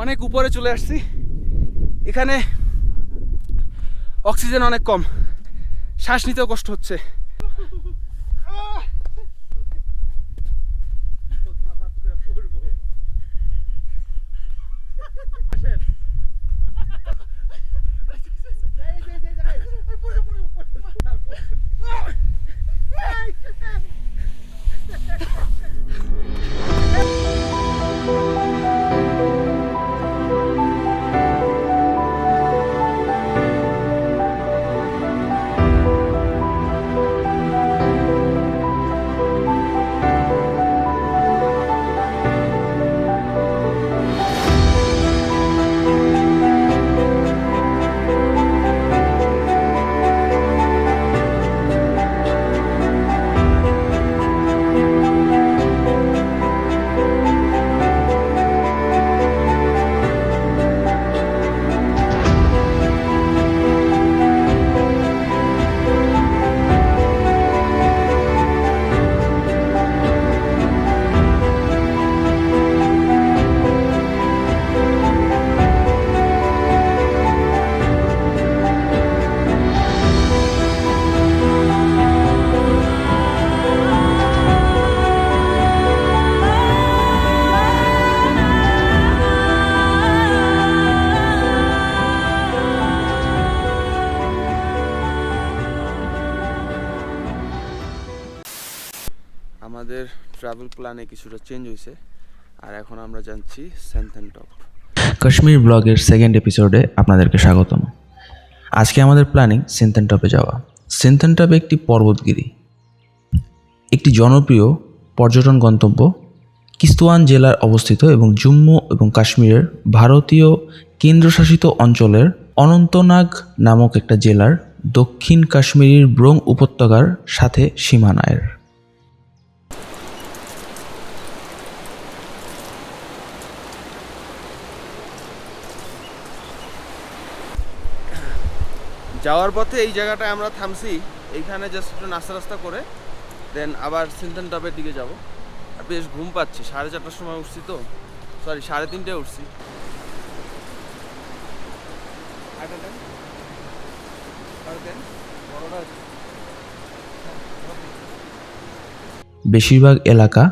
অনেক উপরে চলে আসছি। এখানে অক্সিজেন অনেক কম, শ্বাস নিতেও কষ্ট হচ্ছে। আমাদের ট্রাভেল প্ল্যানে কিছুটা চেঞ্জ হয়েছে, আর এখন আমরা যাচ্ছি সিনথেনটপ। কাশ্মীর ব্লগের সেকেন্ড এপিসোডে আপনাদেরকে স্বাগতম। আজকে আমাদের প্ল্যানিং সিনথেনটপে যাওয়া। সিনথেনটপ একটি পর্বতগিরি, একটি জনপ্রিয় পর্যটন গন্তব্য কিস্তওয়ান জেলার অবস্থিত এবং জম্মু এবং কাশ্মীরের ভারতীয় কেন্দ্রশাসিত অঞ্চলের অনন্তনাগ নামক একটা জেলার দক্ষিণ কাশ্মীরের ব্রং উপত্যকার সাথে সীমানায়ের। যাওয়ার পথে এই জায়গাটায় আমরা থামছি, এইখানে জাস্ট একটু নাস্তা রাস্তা করে দেন আবার সিনথেনটপের দিকে যাব। আর বেশ ঘুম পাচ্ছি, 4:30টার সময় উঠছি তো, সরি 3:30টায় উঠছি। বেশিরভাগ এলাকা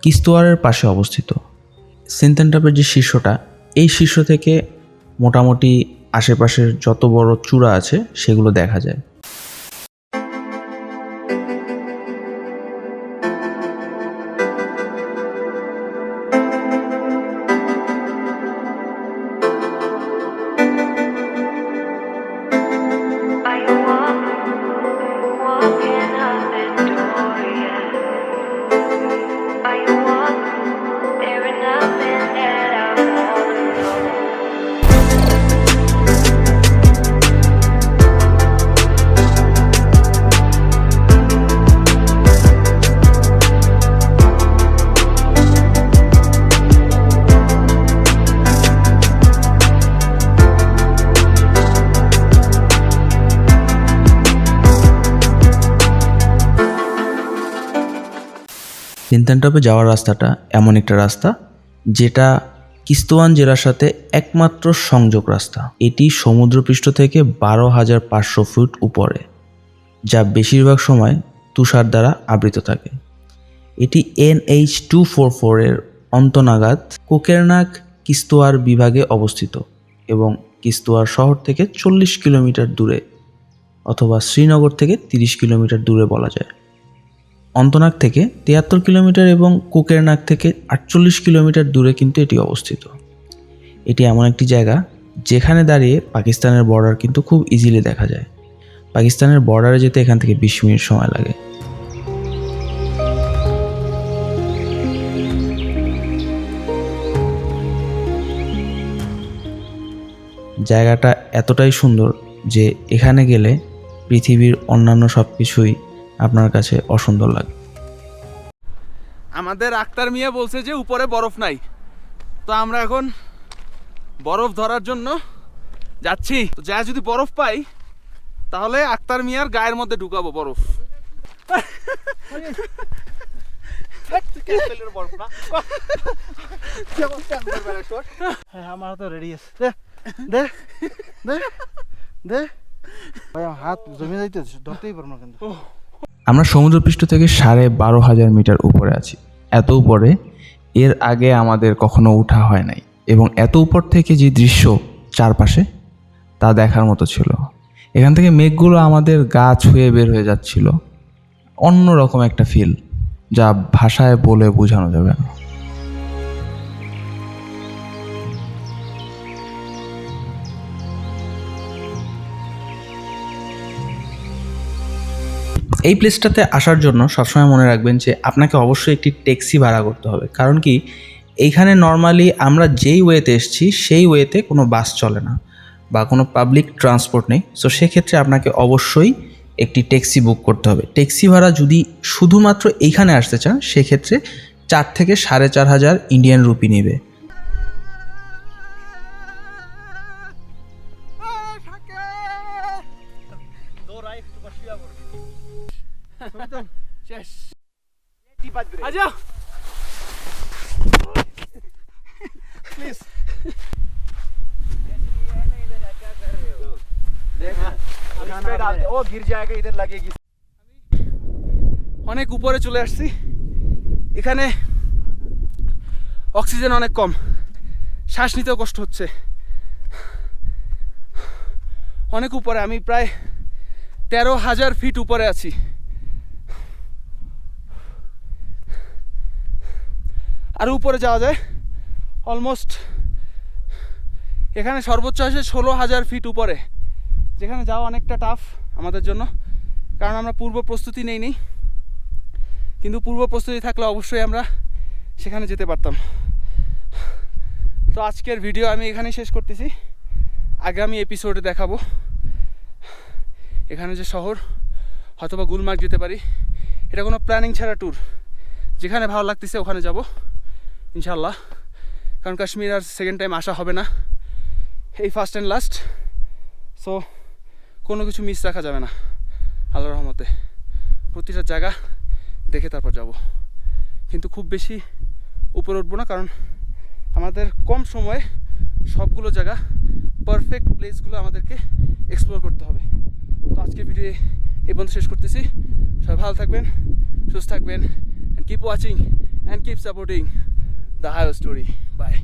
কিস্তওয়ারের পাশে অবস্থিত। সিনথেনটপের যে শীর্ষটা, এই শীর্ষ থেকে মোটামুটি আশেপাশের যত বড় চূড়া আছে সেগুলো দেখা যায়। সিনথেনটপে যাওয়ার রাস্তাটা এমন একটা রাস্তা যেটা কিস্তওয়ান জেলার সাথে একমাত্র সংযোগ রাস্তা। এটি সমুদ্রপৃষ্ঠ থেকে 12,500 ফুট উপরে, যা বেশিরভাগ সময় তুষার দ্বারা আবৃত থাকে। এটি NH 244 এর অন্তনাগাদ কোকেরনাগ কিস্তওয়ার বিভাগে অবস্থিত এবং কিস্তওয়ার শহর থেকে 40 কিলোমিটার দূরে, অথবা শ্রীনগর থেকে 30 কিলোমিটার দূরে বলা যায়। অন্তনাগ থেকে 73 কিলোমিটার এবং কোকেরনাগ থেকে 48 কিলোমিটার দূরে কিন্তু এটি অবস্থিত। এটি এমন একটি জায়গা যেখানে দাঁড়িয়ে পাকিস্তানের বর্ডার কিন্তু খুব ইজিলি দেখা যায়। পাকিস্তানের বর্ডারে যেতে এখান থেকে 20 মিনিট সময় লাগে। জায়গাটা এতটাই সুন্দর যে এখানে গেলে পৃথিবীর অন্যান্য সব কিছুই আপনার কাছে অসুন্দর লাগে। আমাদের আক্তার মিয়া বলছে যে উপরে বরফ নাই, তো আমরা এখন বরফ ধরার জন্য যাচ্ছি। তো যা যদি বরফ পাই তাহলে আক্তার মিয়ার গায়ের মধ্যে ঢুকাবো বরফ। হ্যাঁ আমার তো রেডি আছে দে দে দে দে ভাই আমার হাত জমে যাইতেছে ধরতেই পারবো না কিন্তু আমরা সমুদ্রপৃষ্ঠ থেকে 12,500 মিটার উপরে আছি। এত উপরে এর আগে আমাদের কখনো ওঠা হয় নাই, এবং এত উপর থেকে যে দৃশ্য চারপাশে তা দেখার মতো ছিল। এখান থেকে মেঘগুলো আমাদের গা ছুঁয়ে বের হয়ে যাচ্ছিল, অন্যরকম একটা ফিল যা ভাষায় বলে বোঝানো যাবে না। এই প্লেসটাতে আসার জন্য সবসময় মনে রাখবেন যে আপনাকে অবশ্যই একটি ট্যাক্সি ভাড়া করতে হবে, কারণ কি এইখানে নর্মালি আমরা যেই ওয়েতে এসেছি সেই ওয়েতে কোনো বাস চলে না বা কোনো পাবলিক ট্রান্সপোর্ট নেই। সো সেক্ষেত্রে আপনাকে অবশ্যই একটি ট্যাক্সি বুক করতে হবে। ট্যাক্সি ভাড়া যদি শুধুমাত্র এইখানে আসতে চান সেক্ষেত্রে 4 থেকে 4,500 ইন্ডিয়ান রুপি নেবে। আজা অনেক উপরে চলে আসছি। এখানে অক্সিজেন অনেক কম, শ্বাস নিতেও কষ্ট হচ্ছে। অনেক উপরে, আমি প্রায় 13,000 ফিট উপরে আছি। আরও উপরে যাওয়া যায়, অলমোস্ট এখানে সর্বোচ্চ আছে 16,000 ফিট উপরে, যেখানে যাওয়া অনেকটা টাফ আমাদের জন্য, কারণ আমরা পূর্ব প্রস্তুতি নেই। কিন্তু পূর্ব প্রস্তুতি থাকলে অবশ্যই আমরা সেখানে যেতে পারতাম। তো আজকের ভিডিও আমি এখানেই শেষ করতেছি। আগামী এপিসোডে দেখাবো এখানে যে শহর, হয়তোবা গুলমার্গ যেতে পারি। এটা কোনো প্ল্যানিং ছাড়া ট্যুর, যেখানে ভালো লাগতেছে ওখানে যাব ইনশাল্লাহ। কারণ কাশ্মীর আর সেকেন্ড টাইম আসা হবে না, এই ফার্স্ট অ্যান্ড লাস্ট। সো কোনো কিছু মিস রাখা যাবে না আল্লাহর রহমতে। প্রতিটা জায়গা দেখে তারপর যাব, কিন্তু খুব বেশি উপরে উঠবো না, কারণ আমাদের কম সময়ে সবগুলো জায়গা পারফেক্ট প্লেসগুলো আমাদেরকে এক্সপ্লোর করতে হবে। তো আজকের ভিডিও এই পর্যন্ত শেষ করতেছি। সবাই ভালো থাকবেন, সুস্থ থাকবেন, and keep watching and keep supporting the highway story. By.